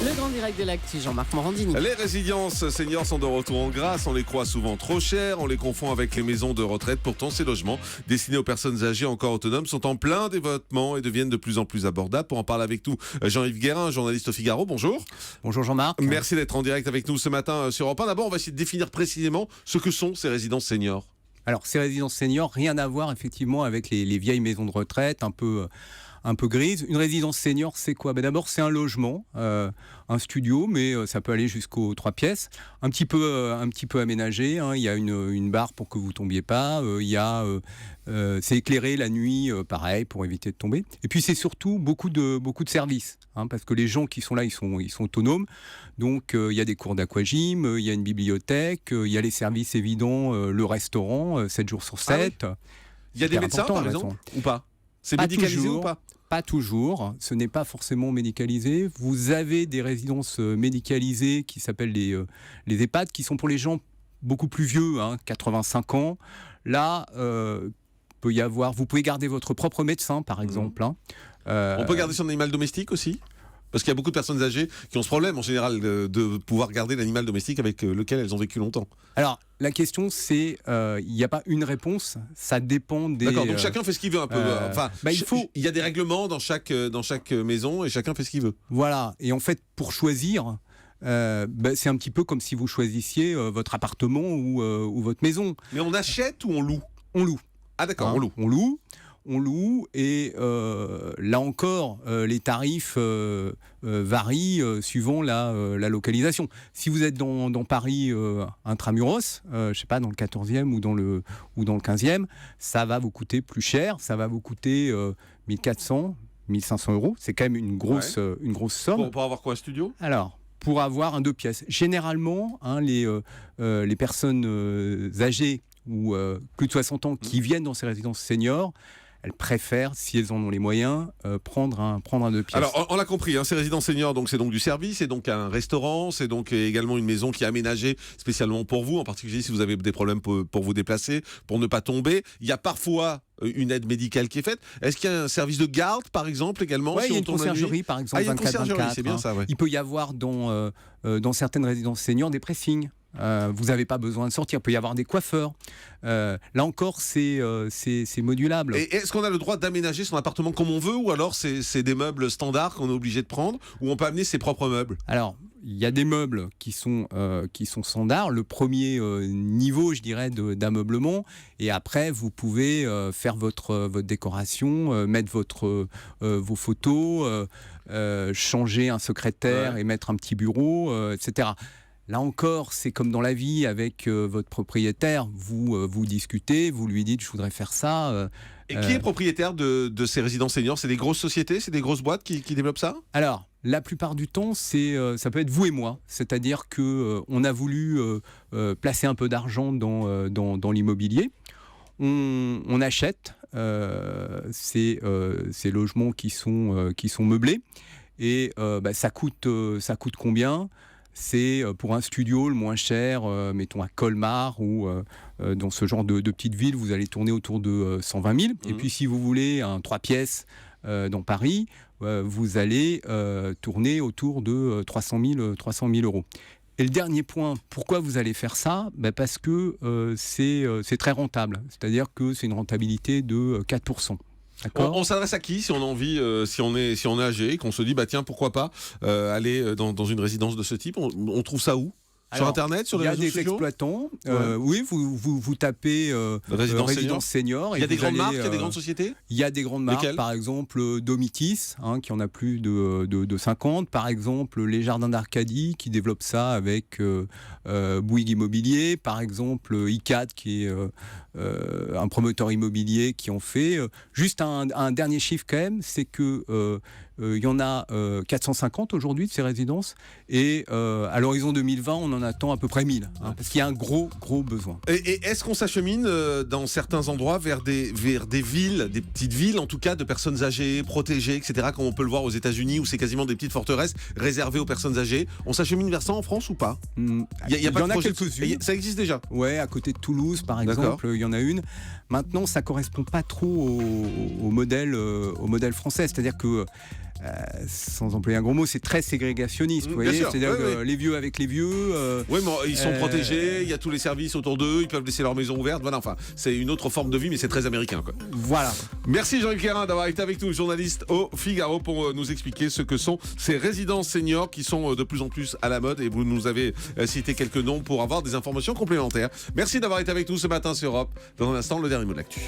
Le grand direct de l'actu, Jean-Marc Morandini. Les résidences seniors sont de retour en grâce. On les croit souvent trop chères. On les confond avec les maisons de retraite. Pourtant, ces logements destinés aux personnes âgées encore autonomes sont en plein développement et deviennent de plus en plus abordables. Pour en parler avec nous, Jean-Yves Guérin, journaliste au Figaro. Bonjour. Bonjour Jean-Marc. Merci d'être en direct avec nous ce matin sur Europe 1. D'abord, on va essayer de définir précisément ce que sont ces résidences seniors. Alors, ces résidences seniors, rien à voir effectivement avec les vieilles maisons de retraite, un peu grises. Une résidence senior, c'est quoi ? D'abord, c'est un logement, un studio, mais ça peut aller jusqu'aux 3 pièces, un petit peu aménagé. Il y a une barre pour que vous tombiez pas. C'est éclairé la nuit, pareil, pour éviter de tomber. Et puis, c'est surtout beaucoup de services, parce que les gens qui sont là, ils sont autonomes. Donc, il y a des cours d'aquagym, il y a une bibliothèque, il y a les services évidents, le restaurant, 7 jours sur 7. Ah oui. Il y a des médecins, par exemple, ou pas ? C'est médicalisé ou pas ? Pas toujours, ce n'est pas forcément médicalisé. Vous avez des résidences médicalisées qui s'appellent les EHPAD, qui sont pour les gens beaucoup plus vieux, 85 ans. Là, vous pouvez garder votre propre médecin, par exemple. On peut garder son animal domestique aussi ? Parce qu'il y a beaucoup de personnes âgées qui ont ce problème en général de pouvoir garder l'animal domestique avec lequel elles ont vécu longtemps. Alors, la question c'est, il n'y a pas une réponse, ça dépend des... D'accord, donc chacun fait ce qu'il veut un peu. Il y a des règlements dans chaque maison et chacun fait ce qu'il veut. Voilà, et en fait, pour choisir... c'est un petit peu comme si vous choisissiez votre appartement ou votre maison. Mais on achète ou on loue ? On loue. Ah d'accord, On loue et là encore, les tarifs varient suivant la localisation. Si vous êtes dans Paris intramuros, je sais pas, dans le 14e ou dans le 15e, ça va vous coûter plus cher, ça va vous coûter 1400, 1500 euros. C'est quand même une grosse somme. Pour avoir quoi, un studio ? Alors, pour avoir un 2 pièces. Généralement, les personnes âgées ou plus de 60 ans qui viennent dans ces résidences seniors, elles préfèrent, si elles en ont les moyens, prendre un 2 pièces. Alors, on l'a compris, ces résidences seniors, donc c'est donc du service, c'est donc un restaurant, c'est donc également une maison qui est aménagée spécialement pour vous, en particulier si vous avez des problèmes pour vous déplacer, pour ne pas tomber. Il y a parfois une aide médicale qui est faite. Est-ce qu'il y a un service de garde, par exemple, également ? Oui, il y a une conciergerie, par exemple, 24/24. C'est bien ça, ouais. Il peut y avoir dans certaines résidences seniors des pressings. Vous n'avez pas besoin de sortir. Il peut y avoir des coiffeurs. Là encore, c'est modulable. Et est-ce qu'on a le droit d'aménager son appartement comme on veut, ou alors c'est des meubles standards qu'on est obligé de prendre, ou on peut amener ses propres meubles ? Alors, il y a des meubles qui sont standards. Le premier niveau, je dirais, d'ameublement. Et après, vous pouvez faire votre décoration, mettre vos photos, changer un secrétaire et mettre un petit bureau, etc. Là encore, c'est comme dans la vie avec votre propriétaire. Vous discutez, vous lui dites « je voudrais faire ça ». Et qui est propriétaire de ces résidences seniors ? C'est des grosses sociétés, c'est des grosses boîtes qui développent ça ? Alors, la plupart du temps, ça peut être vous et moi. C'est-à-dire qu'on a voulu placer un peu d'argent dans l'immobilier. On achète ces logements qui sont meublés. Et ça coûte combien ? C'est pour un studio le moins cher, mettons à Colmar ou dans ce genre de petite ville, vous allez tourner autour de 120 000. Et puis si vous voulez un 3 pièces dans Paris, vous allez tourner autour de 300 000 euros. Et le dernier point, pourquoi vous allez faire ça ? Parce que c'est très rentable. C'est-à-dire que c'est une rentabilité de 4%. On s'adresse à qui si on a envie, si on est âgé, qu'on se dit tiens, pourquoi pas aller dans une résidence de ce type ? On trouve ça où ? Sur Internet, sur les réseaux sociaux ? Il y a des exploitants. Oui, vous tapez résidence senior. Il y a des grandes marques, il y a des grandes sociétés ? Il y a des grandes marques, lesquelles ? par exemple Domitis, qui en a plus de 50. Par exemple, les Jardins d'Arcadie, qui développent ça avec Bouygues Immobilier. Par exemple, ICAD, qui est un promoteur immobilier qui en fait. Juste un dernier chiffre quand même, c'est que il y en a 450 aujourd'hui de ces résidences et à l'horizon 2020 on en attend à peu près 1000 parce qu'il y a un gros besoin. Et est-ce qu'on s'achemine dans certains endroits vers des villes, des petites villes en tout cas de personnes âgées, protégées, etc., comme on peut le voir aux États-Unis où c'est quasiment des petites forteresses réservées aux personnes âgées? On s'achemine vers ça en France ou pas? Il y en a quelques-unes. Ça existe déjà? Ouais, à côté de Toulouse par exemple, il y en a une. Maintenant, ça correspond pas trop au modèle français, c'est-à-dire que sans employer un gros mot, c'est très ségrégationniste. Vous Bien voyez, sûr, c'est-à-dire oui, que oui. les vieux avec les vieux. Oui, mais ils sont protégés, il y a tous les services autour d'eux, ils peuvent laisser leur maison ouverte. Voilà, enfin, c'est une autre forme de vie, mais c'est très américain, quoi. Voilà. Merci Jean-Yves Guérin d'avoir été avec nous, journaliste au Figaro, pour nous expliquer ce que sont ces résidences seniors qui sont de plus en plus à la mode. Et vous nous avez cité quelques noms pour avoir des informations complémentaires. Merci d'avoir été avec nous ce matin sur Europe. Dans un instant, le dernier mot de l'actu.